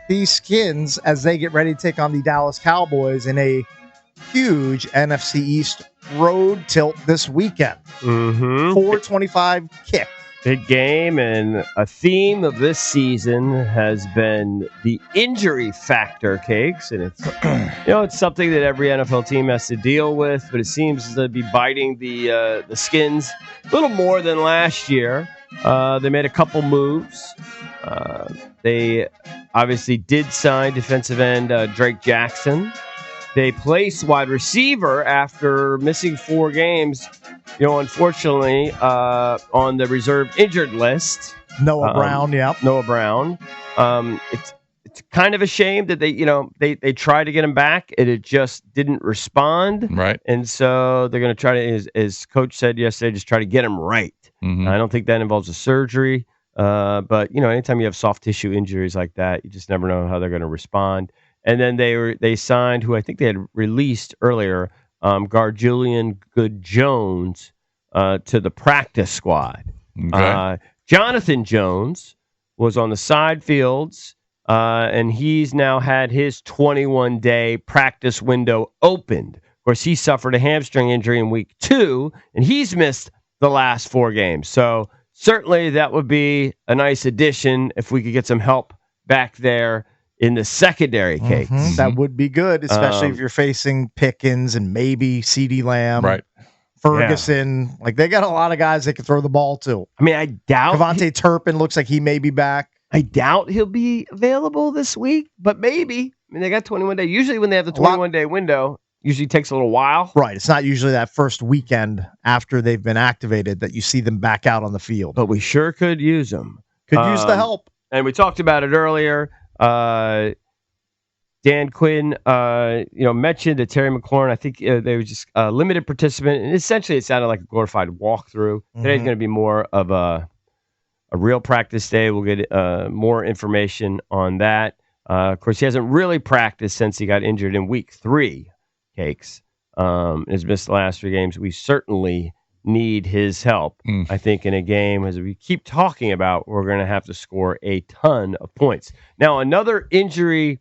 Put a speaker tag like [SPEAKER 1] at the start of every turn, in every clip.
[SPEAKER 1] the Skins as they get ready to take on the Dallas Cowboys in a huge NFC East road tilt this weekend. 4:25 kick.
[SPEAKER 2] Big game, and a theme of this season has been the injury factor, Cakes, and it's it's something that every NFL team has to deal with, but it seems to be biting the Skins a little more than last year. They made a couple moves. They obviously did sign defensive end Drake Jackson. They placed wide receiver after missing 4 games. Unfortunately, on the reserve injured list,
[SPEAKER 1] Noah Brown.
[SPEAKER 2] Noah Brown. It's kind of a shame that they tried to get him back and it just didn't respond.
[SPEAKER 3] Right.
[SPEAKER 2] And so they're going to try to, as Coach said yesterday, just try to get him right. Mm-hmm. I don't think that involves a surgery. But anytime you have soft tissue injuries like that, you just never know how they're going to respond. And then they signed who I think they had released earlier, guard Julian Good-Jones to the practice squad.
[SPEAKER 3] Okay.
[SPEAKER 2] Jonathan Jones was on the side fields, and he's now had his 21-day practice window opened. Of course, he suffered a hamstring injury in week 2, and he's missed the last 4 games. So certainly that would be a nice addition if we could get some help back there in the secondary case.
[SPEAKER 1] Mm-hmm. That would be good, especially if you're facing Pickens and maybe CeeDee Lamb.
[SPEAKER 3] Right.
[SPEAKER 1] Ferguson. Yeah. Like, they got a lot of guys they can throw the ball to.
[SPEAKER 2] I mean, I doubt
[SPEAKER 1] Devontae Turpin looks like he may be back.
[SPEAKER 2] I doubt he'll be available this week, but maybe. I mean, they got 21 days. Usually when they have the 21-day window, usually takes a little while.
[SPEAKER 1] Right. It's not usually that first weekend after they've been activated that you see them back out on the field.
[SPEAKER 2] But we sure could use them.
[SPEAKER 1] Could use the help.
[SPEAKER 2] And we talked about it earlier. Dan Quinn, mentioned that Terry McLaurin, I think they were just a limited participant, and essentially it sounded like a glorified walkthrough. Today's going to be more of a real practice day. We'll get more information on that. Of course, he hasn't really practiced since he got injured in week 3, Cakes. Has missed the last 3 games. We certainly need his help. I think in a game, as we keep talking about, we're going to have to score a ton of points. Now, another injury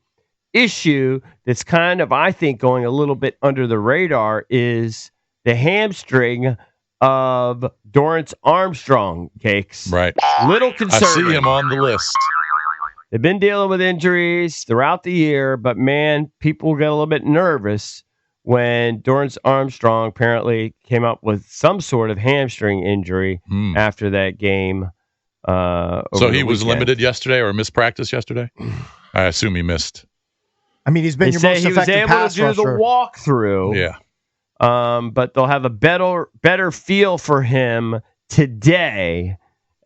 [SPEAKER 2] issue that's kind of, I think, going a little bit under the radar is the hamstring of Dorrance Armstrong, Cakes.
[SPEAKER 3] Right.
[SPEAKER 2] Little concerning.
[SPEAKER 3] I see him on the list.
[SPEAKER 2] They've been dealing with injuries throughout the year, but man, people get a little bit nervous when Dorrance Armstrong apparently came up with some sort of hamstring injury after that game.
[SPEAKER 3] So he was limited yesterday or missed practice yesterday? I assume he missed.
[SPEAKER 1] I mean, he's been your most effective pass rusher.
[SPEAKER 2] He was able to do the walkthrough.
[SPEAKER 3] Yeah.
[SPEAKER 2] But they'll have a better feel for him today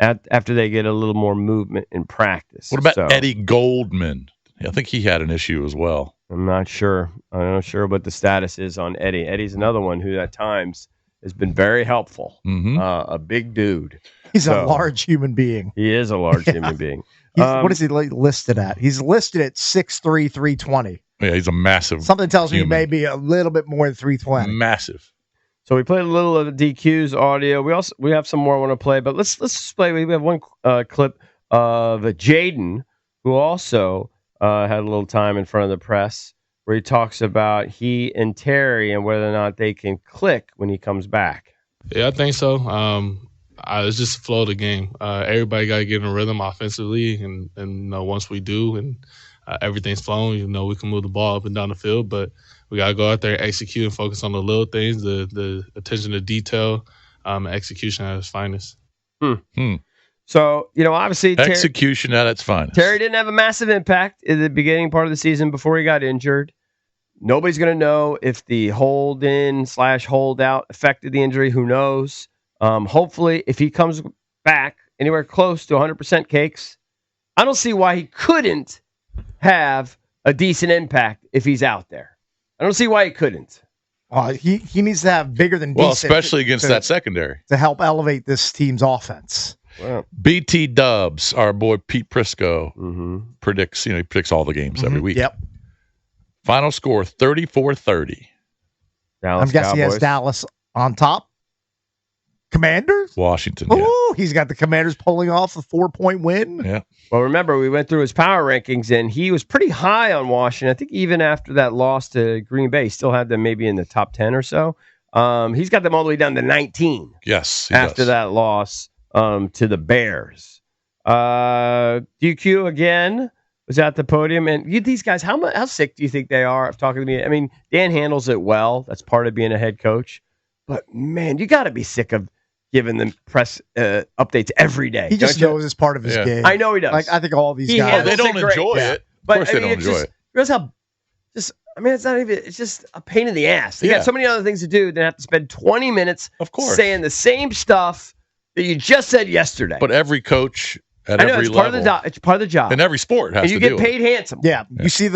[SPEAKER 2] after they get a little more movement in practice.
[SPEAKER 3] What about Eddie Goldman? I think he had an issue as well.
[SPEAKER 2] I'm not sure. I'm not sure what the status is on Eddie. Eddie's another one who at times has been very helpful. A big dude.
[SPEAKER 1] He's a large human being.
[SPEAKER 2] He is a large human being.
[SPEAKER 1] What is he listed at? He's listed at 6'3", 320.
[SPEAKER 3] Yeah, he's a massive.
[SPEAKER 1] Something tells me he may be a little bit more than 320.
[SPEAKER 3] Massive.
[SPEAKER 2] So we played a little of DQ's audio. We have some more I want to play, but let's just play. We have one clip of Jayden, who also had a little time in front of the press, where he talks about he and Terry and whether or not they can click when he comes back.
[SPEAKER 4] Yeah, I think so. It's just the flow of the game. Everybody got to get in a rhythm offensively, and once we do, and everything's flowing, we can move the ball up and down the field. But we got to go out there, execute, and focus on the little things, the attention to detail, execution at its finest.
[SPEAKER 2] So, obviously,
[SPEAKER 3] execution at its finest.
[SPEAKER 2] Terry didn't have a massive impact in the beginning part of the season before he got injured. Nobody's going to know if the hold-in/hold-out affected the injury. Who knows? Hopefully, if he comes back anywhere close to 100% Cakes, I don't see why he couldn't have a decent impact if he's out there. I don't see why he couldn't.
[SPEAKER 1] He needs to have bigger than decent.
[SPEAKER 3] Well, especially against that secondary.
[SPEAKER 1] To help elevate this team's offense.
[SPEAKER 2] Wow.
[SPEAKER 3] BT Dubs, our boy Pete Prisco, predicts, he predicts all the games every week.
[SPEAKER 1] Yep.
[SPEAKER 3] Final score, 34-30.
[SPEAKER 1] I'm guessing he has Dallas on top. Commanders?
[SPEAKER 3] Washington.
[SPEAKER 1] Oh, he's got the Commanders pulling off a 4-point win.
[SPEAKER 3] Yeah.
[SPEAKER 2] Well, remember, we went through his power rankings, and he was pretty high on Washington. I think even after that loss to Green Bay, he still had them maybe in the top 10 or so. He's got them all the way down to 19.
[SPEAKER 3] Yes.
[SPEAKER 2] After that loss to the Bears. DQ again was at the podium. And these guys, how sick do you think they are of talking to me? I mean, Dan handles it well. That's part of being a head coach. But, man, you got to be sick of giving them press updates every day.
[SPEAKER 1] He just knows it's part of his game.
[SPEAKER 2] I know he does.
[SPEAKER 1] Like I think all these guys.
[SPEAKER 3] They don't enjoy it.
[SPEAKER 2] But,
[SPEAKER 3] of course they don't enjoy it.
[SPEAKER 2] Here's how it's not even, it's just a pain in the ass. They got so many other things to do. They have to spend 20 minutes saying the same stuff that you just said yesterday.
[SPEAKER 3] But every coach at every level.
[SPEAKER 2] It's part of the job.
[SPEAKER 3] And every sport has to do it.
[SPEAKER 2] And you get paid handsome.
[SPEAKER 1] Yeah. You see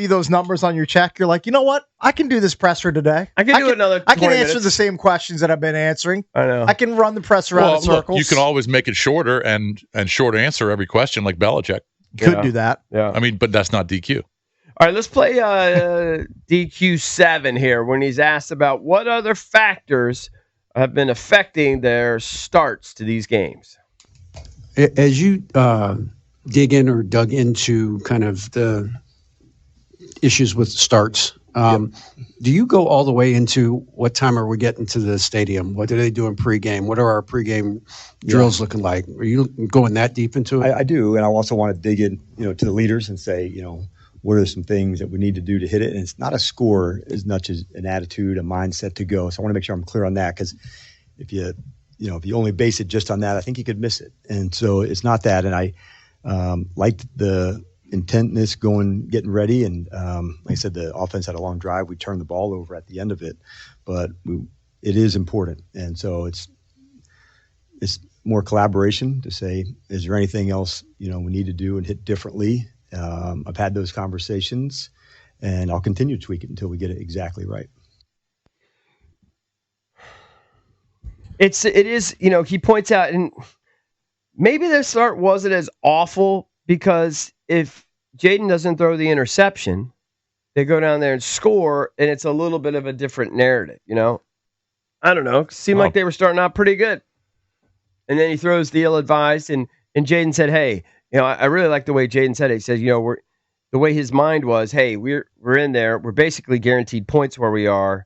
[SPEAKER 1] those numbers on your check. You're like, you know what? I can do this presser today.
[SPEAKER 2] I can do another 20
[SPEAKER 1] I can answer
[SPEAKER 2] minutes.
[SPEAKER 1] the same questions that I've been answering.
[SPEAKER 2] I know.
[SPEAKER 1] I can run the presser out of circles.
[SPEAKER 3] You can always make it shorter and short answer every question like Belichick.
[SPEAKER 1] Could do that.
[SPEAKER 2] Yeah.
[SPEAKER 3] I mean, but that's not DQ.
[SPEAKER 2] All right, let's play DQ7 here when he's asked about what other factors have been affecting their starts to these games.
[SPEAKER 5] As you dig in or dug into kind of the issues with starts, do you go all the way into what time are we getting to the stadium? What do they do in pregame? What are our pregame drills looking like? Are you going that deep into it?
[SPEAKER 6] I do, and I also want to dig in, to the leaders and say, what are some things that we need to do to hit it? And it's not a score as much as an attitude, a mindset to go. So I want to make sure I'm clear on that, because if you only base it just on that, I think you could miss it. And so it's not that. And I liked the intentness getting ready. And like I said, the offense had a long drive. We turned the ball over at the end of it, but it is important. And so it's more collaboration to say, is there anything else, we need to do and hit differently? I've had those conversations, and I'll continue to tweak it until we get it exactly right.
[SPEAKER 2] It is, he points out, and maybe their start wasn't as awful because if Jayden doesn't throw the interception, they go down there and score, and it's a little bit of a different narrative, I don't know. It seemed like they were starting out pretty good. And then he throws the ill-advised, and Jayden said, hey, I really like the way Jayden said it. He said, the way his mind was, hey, we're in there. We're basically guaranteed points where we are.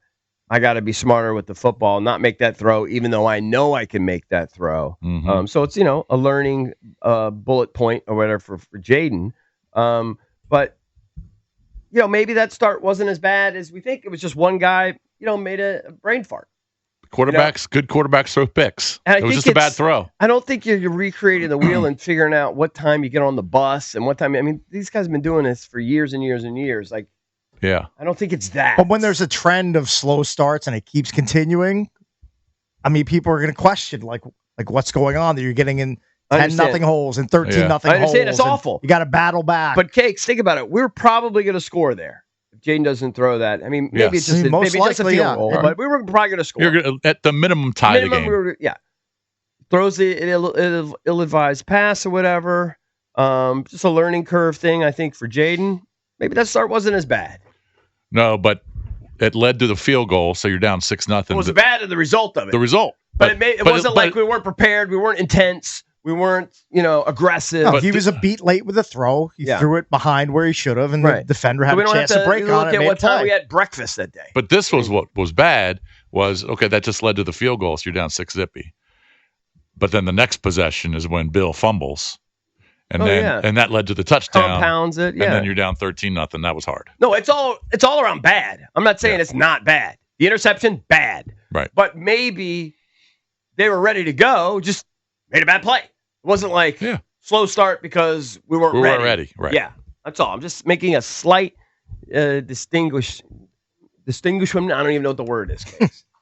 [SPEAKER 2] I got to be smarter with the football, not make that throw, even though I know I can make that throw. Mm-hmm. So it's, a learning bullet point or whatever for Jayden. But, maybe that start wasn't as bad as we think. It was just one guy, made a brain fart.
[SPEAKER 3] Good quarterbacks throw picks. It was just a bad throw.
[SPEAKER 2] I don't think you're recreating the wheel and figuring out what time you get on the bus and what time. I mean, these guys have been doing this for years and years and years. I don't think it's that.
[SPEAKER 1] But when there's a trend of slow starts and it keeps continuing, people are going to question like what's going on that you're getting in 10-0 holes and 13-0 holes.
[SPEAKER 2] I understand it's awful.
[SPEAKER 1] You got to battle back.
[SPEAKER 2] But Cakes, think about it. We're probably going to score there. Jayden doesn't throw that. Maybe it's just a field goal, but we were probably going to score.
[SPEAKER 3] You're at the minimum tie the game.
[SPEAKER 2] Throws the ill-advised pass or whatever. Just a learning curve thing, I think, for Jayden. Maybe that start wasn't as bad.
[SPEAKER 3] No, but it led to the field goal, so you're down 6-0.
[SPEAKER 2] It was bad in the result of it.
[SPEAKER 3] The result.
[SPEAKER 2] But it wasn't like we weren't prepared. We weren't intense. We weren't, aggressive.
[SPEAKER 1] No, he was a beat late with a throw. He threw it behind where he should have, and the defender had a chance to break on it.
[SPEAKER 2] Look at what time we had breakfast that day.
[SPEAKER 3] But this was what was bad that just led to the field goal, so you're down 6-0. But then the next possession is when Bill fumbles, and that led to the touchdown.
[SPEAKER 2] Compounds it,
[SPEAKER 3] and then you're down 13-0. That was hard.
[SPEAKER 2] No, it's all around bad. I'm not saying it's not bad. The interception, bad.
[SPEAKER 3] Right.
[SPEAKER 2] But maybe they were ready to go, just made a bad play. It wasn't like slow start because we weren't ready.
[SPEAKER 3] Right.
[SPEAKER 2] Yeah, that's all. I'm just making a slight distinguishment. I don't even know what the word is.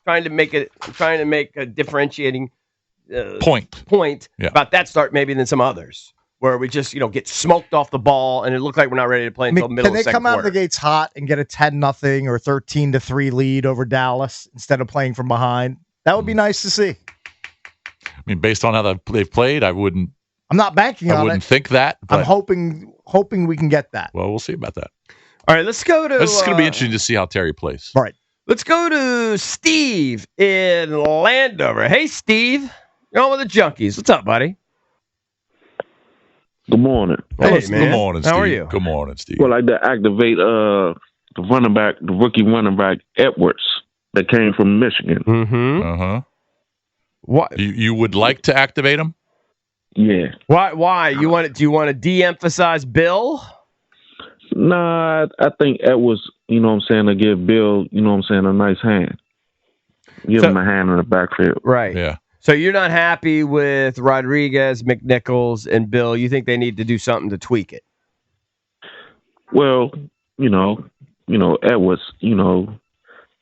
[SPEAKER 2] trying to make a differentiating point about that start maybe than some others where we just get smoked off the ball and it looked like we're not ready to play until middle of the second quarter.
[SPEAKER 1] Can they come out of the gates hot and get a 10-0 or 13-3 lead over Dallas instead of playing from behind? That would be nice to see.
[SPEAKER 3] Based on how they've played, I'm
[SPEAKER 1] not banking on it.
[SPEAKER 3] I wouldn't think that.
[SPEAKER 1] I'm hoping we can get that.
[SPEAKER 3] Well, we'll see about that.
[SPEAKER 2] All right, let's go to...
[SPEAKER 3] This is going to be interesting to see how Terry plays.
[SPEAKER 1] Right.
[SPEAKER 2] Let's go to Steve in Landover. Hey, Steve. You're on with the Junkies. What's up, buddy?
[SPEAKER 7] Good morning.
[SPEAKER 2] Hey, man.
[SPEAKER 3] Good morning, Steve.
[SPEAKER 2] How are you?
[SPEAKER 3] Good morning, Steve.
[SPEAKER 7] Well, I'd like to activate the rookie running back Edwards that came from Michigan.
[SPEAKER 2] Mm-hmm.
[SPEAKER 3] Uh-huh.
[SPEAKER 2] What?
[SPEAKER 3] You would like to activate him?
[SPEAKER 7] Yeah.
[SPEAKER 2] Why? Do you want to de-emphasize Bill?
[SPEAKER 7] Nah, I think Edwards, you know what I'm saying, to give Bill, you know what I'm saying, a nice hand. Give him a hand in the backfield.
[SPEAKER 2] Right.
[SPEAKER 3] Yeah.
[SPEAKER 2] So you're not happy with Rodriguez, McNichols, and Bill. You think they need to do something to tweak it?
[SPEAKER 7] Well, you know, Edwards, he a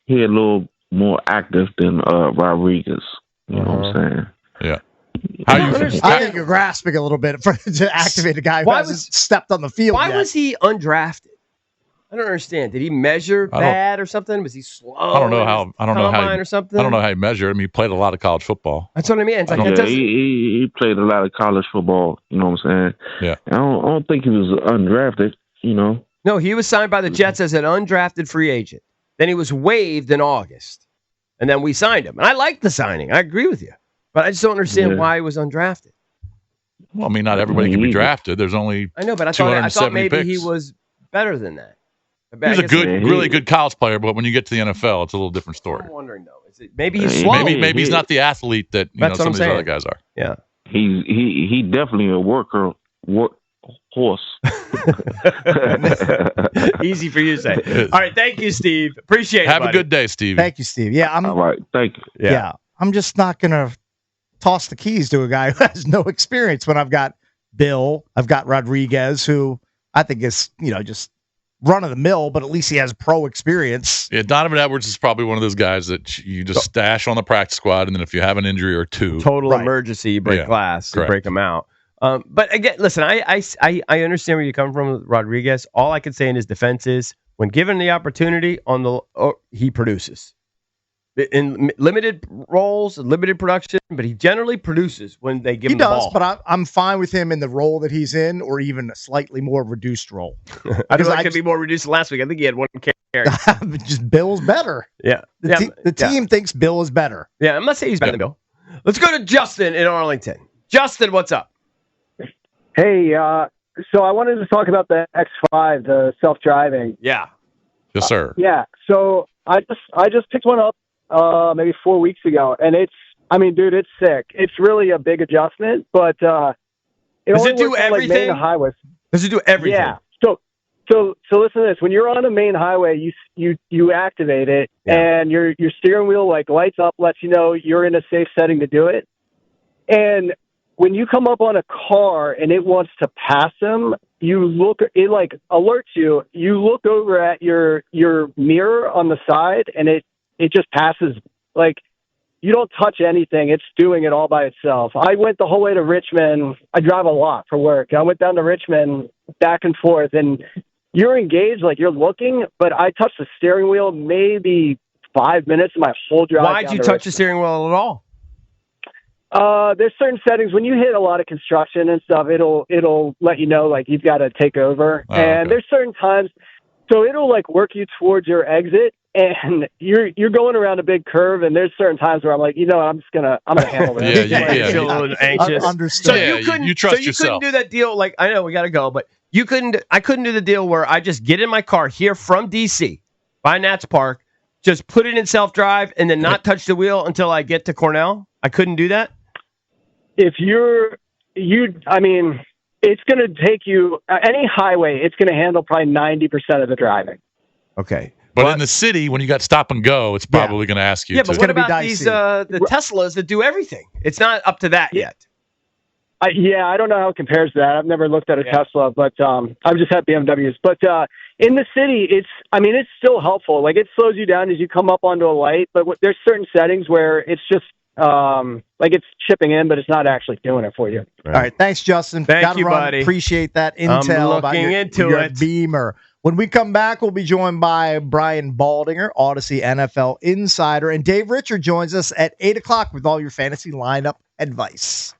[SPEAKER 7] little more active than Rodriguez. You know what I'm saying?
[SPEAKER 3] Yeah.
[SPEAKER 1] I think you're grasping a little bit to activate a guy who hasn't stepped on the field
[SPEAKER 2] Why
[SPEAKER 1] yet.
[SPEAKER 2] was he undrafted? I don't understand. Did he measure bad or something? Was he slow?
[SPEAKER 3] I don't know how. I don't know how.
[SPEAKER 2] Or something?
[SPEAKER 3] I don't know how he measured. I mean, he played a lot of college football.
[SPEAKER 2] That's what I mean. It's like
[SPEAKER 7] he played a lot of college football. You know what I'm saying?
[SPEAKER 3] Yeah.
[SPEAKER 7] I don't think he was undrafted.
[SPEAKER 2] No, he was signed by the Jets as an undrafted free agent. Then he was waived in August, and then we signed him. And I like the signing. I agree with you, but I just don't understand why he was undrafted.
[SPEAKER 3] Well, I mean, not everybody can be drafted. There's only
[SPEAKER 2] I know, but I thought maybe he was better than that.
[SPEAKER 3] He was a really good college player, but when you get to the NFL, it's a little different story.
[SPEAKER 2] I'm wondering though, maybe he's slow?
[SPEAKER 3] Maybe he's not the athlete that some of these other guys are.
[SPEAKER 2] Yeah,
[SPEAKER 7] he definitely a workhorse.
[SPEAKER 2] Easy for you to say. All right, thank you, Steve. Appreciate it.
[SPEAKER 3] Have a good day, Steve.
[SPEAKER 1] Thank you, Steve. Yeah,
[SPEAKER 7] all right. Thank you.
[SPEAKER 1] Yeah, I'm just not gonna toss the keys to a guy who has no experience when I've got Bill, I've got Rodriguez, who I think is just run of the mill, but at least he has pro experience.
[SPEAKER 3] Yeah, Donovan Edwards is probably one of those guys that you just stash on the practice squad, and then if you have an injury or two,
[SPEAKER 2] total emergency, you break glass, you break them out. But again, listen, I understand where you come from with Rodriguez. All I can say in his defense is when given the opportunity he produces. In limited roles, limited production, but he generally produces when they give him the ball.
[SPEAKER 1] He does, but I'm fine with him in the role that he's in, or even a slightly more reduced role.
[SPEAKER 2] I think it could be more reduced than last week. I think he had one carry.
[SPEAKER 1] Just Bill's better.
[SPEAKER 2] Yeah.
[SPEAKER 1] The team thinks Bill is better.
[SPEAKER 2] Yeah, I'm not saying he's better than Bill. Let's go to Justin in Arlington. Justin, what's up?
[SPEAKER 8] Hey, so I wanted to talk about the X5, the self-driving.
[SPEAKER 2] Yeah.
[SPEAKER 3] Yes, sir.
[SPEAKER 8] Yeah. So I just picked one up maybe 4 weeks ago, and it's sick. It's really a big adjustment, but
[SPEAKER 2] does it do everything?
[SPEAKER 8] Main highways.
[SPEAKER 2] Does it do everything?
[SPEAKER 8] Yeah. So listen to this. When you're on a main highway, you activate it, and your steering wheel lights up, lets you know you're in a safe setting to do it. And when you come up on a car and it wants to pass them, it alerts you. You look over at your mirror on the side, and it just passes. You don't touch anything. It's doing it all by itself. I went the whole way to Richmond. I drive a lot for work. I went down to Richmond back and forth, and you're engaged, you're looking, but I touched the steering wheel maybe 5 minutes of my whole drive.
[SPEAKER 2] Why'd you touch the steering wheel at all?
[SPEAKER 8] There's certain settings when you hit a lot of construction and stuff, it'll let you know you've got to take over. And there's certain times, so it'll work you towards your exit, and you're going around a big curve, and there's certain times where I'm I'm gonna handle this.
[SPEAKER 2] You feel a little anxious.
[SPEAKER 1] Understood.
[SPEAKER 2] So
[SPEAKER 3] you trust yourself.
[SPEAKER 2] Couldn't do that deal. I know we got to go, but I couldn't do the deal where I just get in my car here from DC by Nats Park, just put it in self-drive, and then not touch the wheel until I get to Cornell. I couldn't do that.
[SPEAKER 8] If it's going to take you any highway. It's going to handle probably 90% of the driving.
[SPEAKER 2] Okay.
[SPEAKER 3] But in the city, when you got stop and go, it's probably going to ask you.
[SPEAKER 2] Yeah, but what about these the Teslas that do everything? It's not up to that yet.
[SPEAKER 8] I don't know how it compares to that. I've never looked at a Tesla, but I've just had BMWs. But in the city, it's still helpful. It slows you down as you come up onto a light, but there's certain settings where it's just it's chipping in, but it's not actually doing it for you.
[SPEAKER 1] All right. Thanks, Justin.
[SPEAKER 2] Thank you, buddy.
[SPEAKER 1] Appreciate that intel about your Beamer. When we come back, we'll be joined by Brian Baldinger, Odyssey NFL Insider, and Dave Richard joins us at 8 o'clock with all your fantasy lineup advice.